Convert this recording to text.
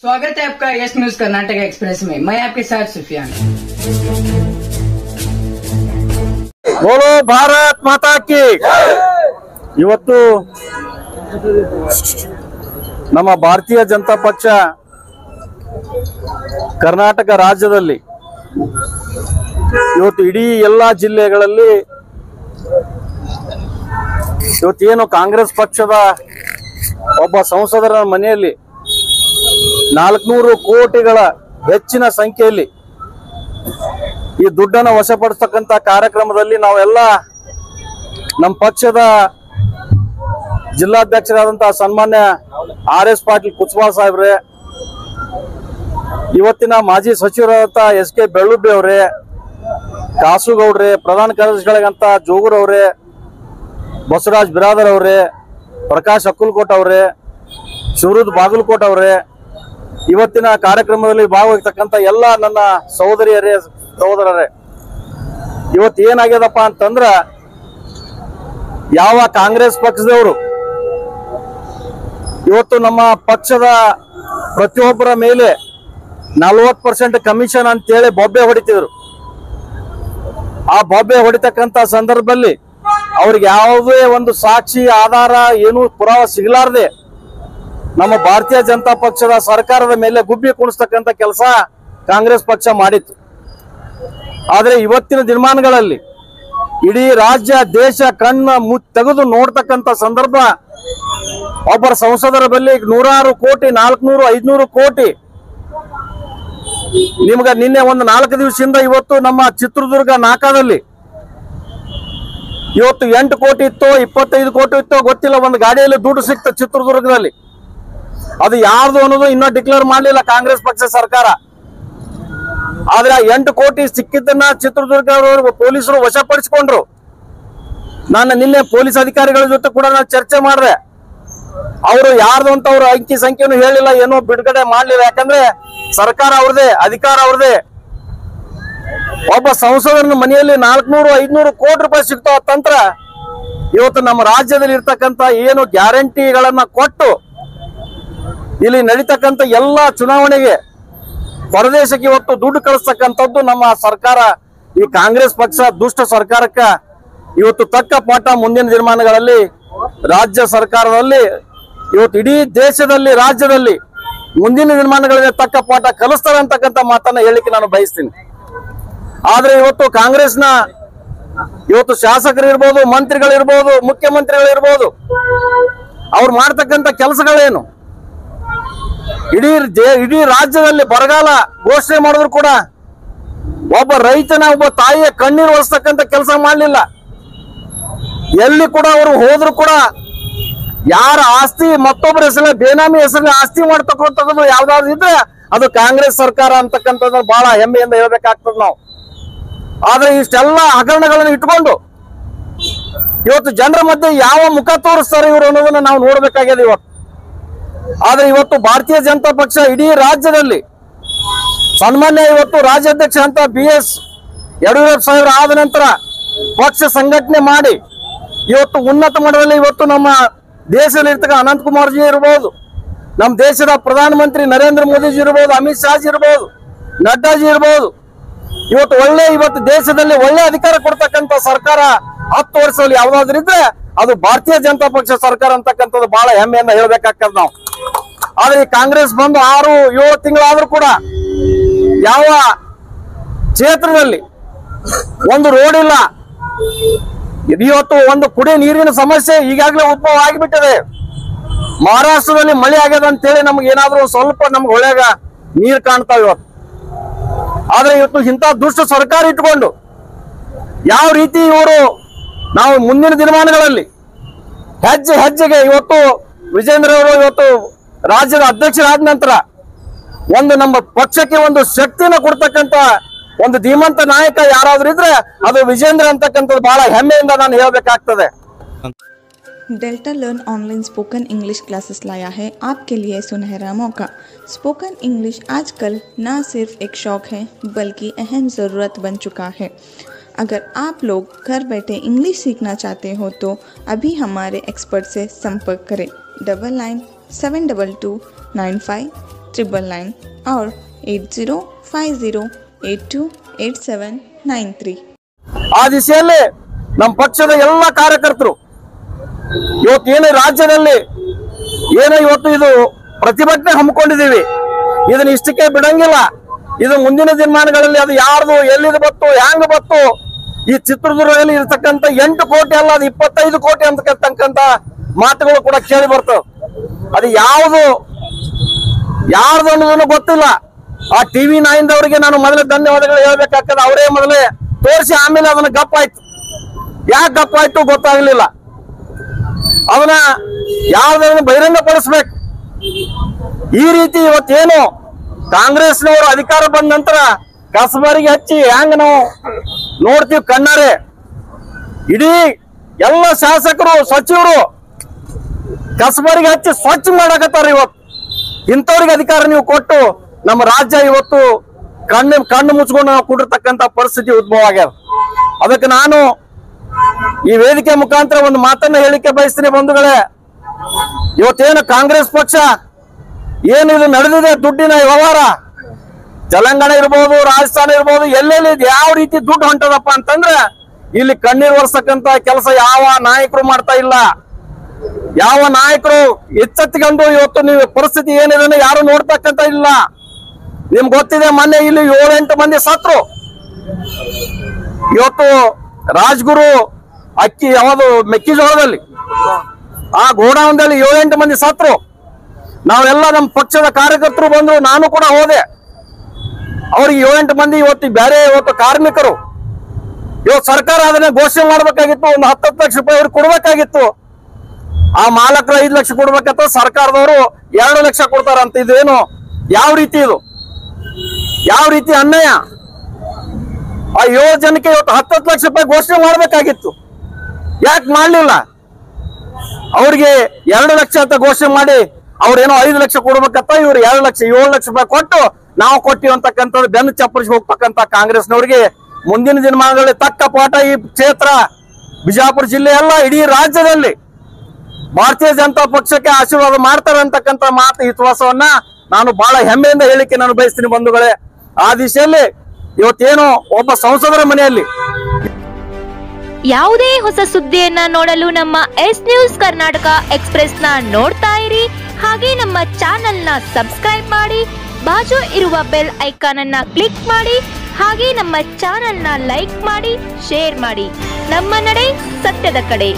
स्वागत है आपका यस न्यूज कर्नाटक एक्सप्रेस में। मैं आपके साथ सुफियान। बोलो भारत माता की। ಇವತ್ತು ನಮ್ಮ ಭಾರತೀಯ ಜನತಾ ಪಕ್ಷ ಕರ್ನಾಟಕ ರಾಜ್ಯದಲ್ಲಿ ಇವತ್ತು ಇಡೀ ಎಲ್ಲಾ ಜಿಲ್ಲೆಗಳಲ್ಲಿ ಇವತ್ತೇನು ಕಾಂಗ್ರೆಸ್ ಪಕ್ಷದ ಒಬ್ಬ ಸಂಸದರ ಮನೆಯಲ್ಲಿ 400 ಕೋಟಿಗಳ ಹೆಚ್ಚಿನ ಸಂಖ್ಯೆಯಲ್ಲಿ ಈ ದುಡ್ಡನ್ನು ವಶಪಡಿಸತಕ್ಕಂತ ಕಾರ್ಯಕ್ರಮದಲ್ಲಿ ನಾವೆಲ್ಲ ನಮ್ಮ ಪಕ್ಷದ ಜಿಲ್ಲಾಧ್ಯಕ್ಷರಾದಂತಹ ಸನ್ಮಾನ್ಯ RS ಪಾಟೀಲ್ ಕುಚವಾಲ್ ಸಾಹೇಬ್ರೆ, ಇವತ್ತಿನ ಮಾಜಿ ಸಚಿವರಾದಂತಹ SK ಬೆಳ್ಳುಬ್ಬಿ ಅವರೇ, ಕಾಸುಗೌಡ್ರೆ, ಪ್ರಧಾನ ಕಾರ್ಯದರ್ಶಿಗಳಾದಂತ ಜೋಗೂರ್ ಅವರೇ, ಬಸವರಾಜ್ ಬಿರಾದರ್ ಅವರೇ, ಪ್ರಕಾಶ್ ಅಕ್ಕಲ್ಕೋಟ್ ಅವರೇ, ಶಿವರುದ್ ಬಾಗಲಕೋಟ್ ಅವರೇ, ಇವತ್ತಿನ ಕಾರ್ಯಕ್ರಮದಲ್ಲಿ ಭಾಗವಹಿಸತಕ್ಕಂತ ಎಲ್ಲ ನನ್ನ ಸಹೋದರಿಯರೇ ಸಹೋದರರೇ, ಇವತ್ತು ಏನಾಗ್ಯದಪ್ಪ ಅಂತಂದ್ರ ಯಾವ ಕಾಂಗ್ರೆಸ್ ಪಕ್ಷದವರು ಇವತ್ತು ನಮ್ಮ ಪಕ್ಷದ ಪ್ರತಿಯೊಬ್ಬರ ಮೇಲೆ 40% ಕಮಿಷನ್ ಅಂತೇಳಿ ಬೊಬ್ಬೆ ಹೊಡಿತಿದ್ರು. ಆ ಬೊಬ್ಬೆ ಹೊಡಿತಕ್ಕಂತ ಸಂದರ್ಭದಲ್ಲಿ ಅವ್ರಿಗೆ ಯಾವುದೇ ಒಂದು ಸಾಕ್ಷಿ ಆಧಾರ ಏನು ಪುರಾವೆ ಸಿಗಲಾರದೆ ನಮ್ಮ ಭಾರತೀಯ ಜನತಾ ಪಕ್ಷದ ಸರ್ಕಾರದ ಮೇಲೆ ಗುಬ್ಬಿ ಕುಣಿಸ್ತಕ್ಕಂತ ಕೆಲಸ ಕಾಂಗ್ರೆಸ್ ಪಕ್ಷ ಮಾಡಿತ್ತು. ಆದ್ರೆ ಇವತ್ತಿನ ದಿನಮಾನಗಳಲ್ಲಿ ಇಡೀ ರಾಜ್ಯ ದೇಶ ಕಣ್ಣ ತೆಗೆದು ನೋಡ್ತಕ್ಕಂತ ಸಂದರ್ಭ ಒಬ್ಬರ ಸಂಸದರ ಬಳಿ 100 ಕೋಟಿ 400 500 ಕೋಟಿ. ನಿಮ್ಗ ನಿನ್ನೆ ಒಂದು 4 ದಿವಸದಿಂದ ಇವತ್ತು ನಮ್ಮ ಚಿತ್ರದುರ್ಗ ನಾಕಾದಲ್ಲಿ ಇವತ್ತು 8 ಕೋಟಿ ಇತ್ತು 25 ಕೋಟಿ ಇತ್ತು ಗೊತ್ತಿಲ್ಲ, ಒಂದು ಗಾಡಿಯಲ್ಲಿ ದುಡ್ಡು ಸಿಕ್ತ ಚಿತ್ರದುರ್ಗದಲ್ಲಿ. ಅದು ಯಾರ್ದು ಅನ್ನೋದು ಇನ್ನೂ ಡಿಕ್ಲೇರ್ ಮಾಡಲಿಲ್ಲ ಕಾಂಗ್ರೆಸ್ ಪಕ್ಷ ಸರ್ಕಾರ. ಆದ್ರೆ 8 ಕೋಟಿ ಸಿಕ್ಕಿದ್ದನ್ನ ಚಿತ್ರದುರ್ಗ ಪೊಲೀಸರು ವಶಪಡಿಸಿಕೊಂಡ್ರು. ನಾನು ನಿನ್ನೆ ಪೊಲೀಸ್ ಅಧಿಕಾರಿಗಳ ಜೊತೆ ಕೂಡ ನಾನು ಚರ್ಚೆ ಮಾಡಿದೆ. ಅವರು ಯಾರ್ದು ಅಂತ ಅವ್ರ ಅಂಕಿ ಸಂಖ್ಯೆಯನ್ನು ಹೇಳಿಲ್ಲ, ಏನೋ ಬಿಡುಗಡೆ ಮಾಡಲಿಲ್ಲ. ಯಾಕಂದ್ರೆ ಸರ್ಕಾರ ಅವ್ರದೇ, ಅಧಿಕಾರ ಅವ್ರದೇ. ಒಬ್ಬ ಸಂಸದರ ಮನೆಯಲ್ಲಿ 400 500 ಕೋಟಿ ರೂಪಾಯಿ ಸಿಗ್ತಾವ ತಂತ್ರ ಇವತ್ತು ನಮ್ಮ ರಾಜ್ಯದಲ್ಲಿ ಇರ್ತಕ್ಕಂತ ಏನು ಗ್ಯಾರಂಟಿಗಳನ್ನ ಕೊಟ್ಟು ಇಲ್ಲಿ ನಡೀತಕ್ಕಂತ ಎಲ್ಲಾ ಚುನಾವಣೆಗೆ ಹೊರದೇಶಕ್ಕೆ ಇವತ್ತು ದುಡ್ಡು ಕಳಿಸ್ತಕ್ಕಂಥದ್ದು ನಮ್ಮ ಸರ್ಕಾರ. ಈ ಕಾಂಗ್ರೆಸ್ ಪಕ್ಷ ದುಷ್ಟ ಸರ್ಕಾರಕ್ಕ ಇವತ್ತು ತಕ್ಕ ಪಾಠ ಮುಂದಿನ ದಿನಮಾನಗಳಲ್ಲಿ ರಾಜ್ಯ ಸರ್ಕಾರದಲ್ಲಿ ಇವತ್ತು ಇಡೀ ದೇಶದಲ್ಲಿ ರಾಜ್ಯದಲ್ಲಿ ಮುಂದಿನ ದಿನಮಾನಗಳಲ್ಲಿ ತಕ್ಕ ಪಾಠ ಕಲಿಸ್ತಾರೆ ಅಂತಕ್ಕಂಥ ಮಾತನ್ನ ಹೇಳಿಕೆ ನಾನು ಬಯಸ್ತೀನಿ. ಆದ್ರೆ ಇವತ್ತು ಕಾಂಗ್ರೆಸ್ನ ಇವತ್ತು ಶಾಸಕರಿರ್ಬೋದು, ಮಂತ್ರಿಗಳಿರ್ಬೋದು, ಮುಖ್ಯಮಂತ್ರಿಗಳಿರ್ಬೋದು, ಅವ್ರು ಮಾಡ್ತಕ್ಕಂಥ ಕೆಲಸಗಳೇನು? ಇಡೀ ರಾಜ್ಯದಲ್ಲಿ ಬರಗಾಲ ಘೋಷಣೆ ಮಾಡಿದ್ರು ಕೂಡ ಒಬ್ಬ ರೈತನ ಒಬ್ಬ ತಾಯಿಯ ಕಣ್ಣೀರು ಒರೆಸ್ತಕ್ಕಂಥ ಕೆಲಸ ಮಾಡಲಿಲ್ಲ. ಎಲ್ಲಿ ಕೂಡ ಅವರು ಹೋದ್ರು ಕೂಡ ಯಾರ ಆಸ್ತಿ ಮತ್ತೊಬ್ಬರ ಹೆಸರಲ್ಲಿ ಬೇನಾಮಿ ಹೆಸರಲ್ಲಿ ಆಸ್ತಿ ಮಾಡ್ತಕ್ಕಂಥದ್ದು ಯಾವ್ದಾದ್ರು ಇದ್ರೆ ಅದು ಕಾಂಗ್ರೆಸ್ ಸರ್ಕಾರ ಅಂತಕ್ಕಂಥದ್ದು ಬಹಳ ಹೆಮ್ಮೆಯಿಂದ ಹೇಳ್ಬೇಕಾಗ್ತದೆ ನಾವು. ಆದ್ರೆ ಇಷ್ಟೆಲ್ಲ ಹಗರಣಗಳನ್ನು ಇಟ್ಕೊಂಡು ಇವತ್ತು ಜನರ ಮಧ್ಯೆ ಯಾವ ಮುಖ ತೋರಿಸ್ತಾರೆ ಇವರು ಅನ್ನೋದನ್ನ ನಾವು ನೋಡ್ಬೇಕಾಗಿದೆ ಇವತ್ತು. ಆದ್ರೆ ಇವತ್ತು ಭಾರತೀಯ ಜನತಾ ಪಕ್ಷ ಇಡೀ ರಾಜ್ಯದಲ್ಲಿ ಸನ್ಮಾನ್ಯ ಇವತ್ತು ರಾಜ್ಯಾಧ್ಯಕ್ಷ ಅಂತ BS ಯಡಿಯೂರಪ್ಪ ಸಾಹೇಬರು ಆದ ನಂತರ ಪಕ್ಷ ಸಂಘಟನೆ ಮಾಡಿ ಇವತ್ತು ಉನ್ನತ ಮಟ್ಟದಲ್ಲಿ ಇವತ್ತು ನಮ್ಮ ದೇಶದಲ್ಲಿ ಇರ್ತಕ್ಕ ಅನಂತ್ ಕುಮಾರ್ ಜಿ ಇರ್ಬೋದು, ನಮ್ಮ ದೇಶದ ಪ್ರಧಾನಮಂತ್ರಿ ನರೇಂದ್ರ ಮೋದಿಜಿ ಇರ್ಬೋದು, ಅಮಿತ್ ಶಾ ಜಿ ಇರ್ಬೋದು, ನಡ್ಡಾಜಿ ಇರ್ಬೋದು, ಇವತ್ತು ದೇಶದಲ್ಲಿ ಒಳ್ಳೆ ಅಧಿಕಾರ ಕೊಡ್ತಕ್ಕಂಥ ಸರ್ಕಾರ 10 ವರ್ಷದಲ್ಲಿ ಯಾವ್ದಾದ್ರು ಇದ್ರೆ ಅದು ಭಾರತೀಯ ಜನತಾ ಪಕ್ಷ ಸರ್ಕಾರ ಅಂತಕ್ಕಂಥದ್ದು ಬಹಳ ಹೆಮ್ಮೆಯಿಂದ ಹೇಳ್ಬೇಕಾಗ್ತದೆ ನಾವು. ಆದ್ರೆ ಈ ಕಾಂಗ್ರೆಸ್ ಬಂದು 6-7 ತಿಂಗಳಾದ್ರೂ ಕೂಡ ಯಾವ ಕ್ಷೇತ್ರದಲ್ಲಿ ಒಂದು ರೋಡ್ ಇಲ್ಲ. ಇವತ್ತು ಒಂದು ಕುಡಿಯ ನೀರಿನ ಸಮಸ್ಯೆ ಈಗಾಗಲೇ ಉದ್ಭವ ಆಗಿಬಿಟ್ಟಿದೆ. ಮಹಾರಾಷ್ಟ್ರದಲ್ಲಿ ಮಳೆ ಆಗ್ಯದ ಅಂತೇಳಿ ನಮ್ಗೆ ಏನಾದ್ರೂ ಸ್ವಲ್ಪ ನಮ್ಗೆ ಹೊಳೆಗ ನೀರು ಕಾಣ್ತಾವ ಇವತ್ತು. ಆದ್ರೆ ಇವತ್ತು ಇಂಥ ದುಷ್ಟ ಸರ್ಕಾರ ಇಟ್ಕೊಂಡು ಯಾವ ರೀತಿ ಇವರು ನಾವು ಮುಂದಿನ ದಿನಮಾನಗಳಲ್ಲಿ ಹೆಜ್ಜೆ ಹೆಜ್ಜೆಗೆ ಇವತ್ತು ವಿಜೇಂದ್ರ ಅವರು ಇವತ್ತು ರಾಜ್ಯದ ಅಧ್ಯಕ್ಷರಾದ ನಂತರ ಒಂದು ನಮ್ಮ ಪಕ್ಷಕ್ಕೆ ಒಂದು ಶಕ್ತಿನ ಕೊಡ್ತಕ್ಕಂತ ಒಂದು ಧೀಮಂತ ನಾಯಕ ಯಾರಾದ್ರೂ ಇದ್ರೆ ಅದು ವಿಜೇಂದ್ರ ಅಂತಕ್ಕಂಥದ್ದು ಬಹಳ ಹೆಮ್ಮೆಯಿಂದ ನಾನು ಹೇಳಬೇಕಾಗ್ತದೆ. Delta learn online spoken English classes लाया है आपके लिए सुनहरा मौका। स्पोकन इंग्लिश आजकल न सिर्फ एक शौक है बल्कि अहम ज़रूरत बन चुका है। अगर आप लोग घर बैठे इंग्लिश सीखना चाहते हो तो अभी हमारे एक्सपर्ट से संपर्क करें 99722953 699 और 8050828793। ಆ ದಿಶೆಯಲ್ಲಿ ನಮ್ಮ ಪಕ್ಷದ ಎಲ್ಲ ಕಾರ್ಯಕರ್ತರು ಇವತ್ತೇನು ರಾಜ್ಯದಲ್ಲಿ ಏನೋ ಇವತ್ತು ಇದು ಪ್ರತಿಭಟನೆ ಹಮ್ಮಿಕೊಂಡಿದ್ದೀವಿ, ಇದನ್ನ ಇಷ್ಟಕ್ಕೆ ಬಿಡಂಗಿಲ್ಲ. ಇದು ಮುಂದಿನ ದಿನಮಾನಗಳಲ್ಲಿ ಅದು ಯಾರ್ದು ಎಲ್ಲಿದು ಬತ್ತು ಹ್ಯಾಂಗ ಬತ್ತು, ಈ ಚಿತ್ರದುರ್ಗದಲ್ಲಿ ಇರತಕ್ಕಂತ 8 ಕೋಟಿ ಅಲ್ಲ ಅದು 25 ಕೋಟಿ ಅಂತಕ್ಕಂತ ಮಾತುಗಳು ಕೂಡ ಕೇಳಿ ಬರ್ತವೆ. ಅದು ಯಾರ್ದು ಅನ್ನೋದನ್ನು ಗೊತ್ತಿಲ್ಲ. ಆ ಟಿವಿ 9 ಅವರಿಗೆ ನಾನು ಮೊದಲೇ ಧನ್ಯವಾದಗಳು ಹೇಳ್ಬೇಕಾಗ್ತದೆ. ಅವರೇ ಮೊದಲೇ ತೋರಿಸಿ ಆಮೇಲೆ ಅದನ್ನ ಗಪ್ಪಾಯ್ತು. ಯಾಕೆ ಗಪ್ಪಾಯ್ತು ಗೊತ್ತಾಗ್ಲಿಲ್ಲ. ಅದನ್ನ ಯಾವ್ದನ್ನು ಬಹಿರಂಗಪಡಿಸ್ಬೇಕು. ಈ ರೀತಿ ಇವತ್ತೇನು ಕಾಂಗ್ರೆಸ್ನವರು ಅಧಿಕಾರ ಬಂದ ನಂತರ ಕಸಬರಿಗೆ ಹಚ್ಚಿ ಹೆಂಗ ನಾವು ನೋಡ್ತೀವಿ ಕಣ್ಣಾರೆ, ಇಡೀ ಎಲ್ಲ ಶಾಸಕರು ಸಚಿವರು ಕಸಬರಿಗೆ ಹಚ್ಚಿ ಸ್ವಚ್ಛ ಮಾಡಕತ್ತಾರ. ಇವತ್ತು ಇಂಥವ್ರಿಗೆ ಅಧಿಕಾರ ನೀವು ಕೊಟ್ಟು ನಮ್ಮ ರಾಜ್ಯ ಇವತ್ತು ಕಣ್ಣು ಮುಚ್ಕೊಂಡು ನಾವು ಕೂಡಿರ್ತಕ್ಕಂಥ ಪರಿಸ್ಥಿತಿ ಉದ್ಭವ ಆಗ್ಯಾರ. ಅದಕ್ಕೆ ನಾನು ಈ ವೇದಿಕೆ ಮುಖಾಂತರ ಒಂದು ಮಾತನ್ನ ಹೇಳಿಕೆ ಬಯಸ್ತೀನಿ ಬಂಧುಗಳೇ. ಇವತ್ತೇನು ಕಾಂಗ್ರೆಸ್ ಪಕ್ಷ ಏನು ಇದು ನಡೆದಿದೆ ದುಡ್ಡಿನ ವ್ಯವಹಾರ, ತೆಲಂಗಾಣ ಇರ್ಬೋದು ರಾಜಸ್ಥಾನ ಇರ್ಬೋದು ಎಲ್ಲೆಲ್ಲಿ ಯಾವ ರೀತಿ ದುಡ್ಡು ಹೊಂಟದಪ್ಪ ಅಂತಂದ್ರೆ ಇಲ್ಲಿ ಕಣ್ಣೀರು ಒರೆಸಕ್ಕಂತ ಕೆಲಸ ಯಾವ ನಾಯಕರು ಮಾಡ್ತಾ ಇಲ್ಲ. ಯಾವ ನಾಯಕರು ಎಚ್ಚೆತ್ತುಕೊಂಡು ಇವತ್ತು ನೀವು ಪರಿಸ್ಥಿತಿ ಏನಿದೆ ಯಾರು ನೋಡ್ತಕ್ಕಂತ ಇಲ್ಲ. ನಿಮ್ಗೆ ಗೊತ್ತಿದೆ ಮೊನ್ನೆ ಇಲ್ಲಿ 7-8 ಮಂದಿ ಸತ್ರು. ಇವತ್ತು ರಾಜ್ಗುರು ಅಕ್ಕಿ ಯಾವುದು ಮೆಕ್ಕೆಜೋಳದಲ್ಲಿ ಆ ಗೋಡೌನ್ದಲ್ಲಿ 7-8 ಮಂದಿ ಸತ್ರು. ನಾವೆಲ್ಲ ನಮ್ಮ ಪಕ್ಷದ ಕಾರ್ಯಕರ್ತರು ಬಂದ್ರು, ನಾನು ಕೂಡ ಹೋದೆ. ಅವ್ರಿಗೆ 7-8 ಮಂದಿ ಇವತ್ತು ಬೇರೆ ಇವತ್ತು ಕಾರ್ಮಿಕರು ಇವತ್ತು ಸರ್ಕಾರ ಅದನ್ನ ಘೋಷಣೆ ಮಾಡ್ಬೇಕಾಗಿತ್ತು. ಒಂದು 10 ಲಕ್ಷ ರೂಪಾಯಿ ಅವ್ರಿಗೆ ಕೊಡ್ಬೇಕಾಗಿತ್ತು. ಆ ಮಾಲಕರು 5 ಲಕ್ಷ ಕೊಡ್ಬೇಕಂತ ಸರ್ಕಾರದವರು 2 ಲಕ್ಷ ಕೊಡ್ತಾರಂತ. ಇದೇನು ಯಾವ ರೀತಿ ಇದು ಯಾವ ರೀತಿ ಅನ್ಯಾಯ. ಆ 7 ಜನಕ್ಕೆ ಇವತ್ತು 10 ಲಕ್ಷ ರೂಪಾಯಿ ಘೋಷಣೆ ಮಾಡ್ಬೇಕಾಗಿತ್ತು. ಯಾಕೆ ಮಾಡ್ಲಿಲ್ಲ? ಅವ್ರಿಗೆ 2 ಲಕ್ಷ ಅಂತ ಘೋಷಣೆ ಮಾಡಿ ಅವ್ರೇನೋ 5 ಲಕ್ಷ ಕೊಡ್ಬೇಕಂತ ಇವ್ರು 2 ಲಕ್ಷ 7 ಲಕ್ಷ ರೂಪಾಯಿ ಕೊಟ್ಟು ನಾವು ಕೊಟ್ಟಿವಿ ಅಂತಕ್ಕಂಥದ್ದು ಬೆನ್ನು ಚಪ್ಪರಿಸಿ ಹೋಗ್ತಕ್ಕಂಥ ಕಾಂಗ್ರೆಸ್ನವ್ರಿಗೆ ಮುಂದಿನ ದಿನಮಾನಗಳಲ್ಲಿ ತಕ್ಕ ಪಾಠ ಈ ಕ್ಷೇತ್ರ ಬಿಜಾಪುರ ಜಿಲ್ಲೆ ಅಲ್ಲ ಇಡೀ ರಾಜ್ಯದಲ್ಲಿ ಭಾರತೀಯ ಜನತಾ ಪಕ್ಷಕ್ಕೆ ಆಶೀರ್ವಾದ ಮಾಡ್ತಾರೆ ಅಂತಕ್ಕಂಥ ಮಾತು ವಿಶ್ವಾಸವನ್ನ ನಾನು ಬಹಳ ಹೆಮ್ಮೆಯಿಂದ ಹೇಳಿಕೆ ನಾನು ಬಯಸ್ತೀನಿ ಬಂಧುಗಳೇ. ಆ ದಿಶೆಯಲ್ಲಿ ಇವತ್ತೇನು ಒಬ್ಬ ಸಂಸದರ ಮನೆಯಲ್ಲಿ ಯಾವುದೇ ಹೊಸ ಸುದ್ದಿಯನ್ನ ನೋಡಲು ನಮ್ಮ ಎಸ್ ನ್ಯೂಸ್ ಕರ್ನಾಟಕ ಎಕ್ಸ್ಪ್ರೆಸ್ ನ ನೋಡ್ತಾ ಇರಿ. ಹಾಗೆ ನಮ್ಮ ಚಾನೆಲ್ ನ ಸಬ್ಸ್ಕ್ರೈಬ್ ಮಾಡಿ, ಬಾಜು ಇರುವ ಬೆಲ್ ಐಕಾನ್ ಅನ್ನ ಕ್ಲಿಕ್ ಮಾಡಿ. ಹಾಗೆ ನಮ್ಮ ಚಾನೆಲ್ ನ ಲೈಕ್ ಮಾಡಿ, ಶೇರ್ ಮಾಡಿ. ನಮ್ಮ ನಡೆ ಸತ್ಯದ ಕಡೆ.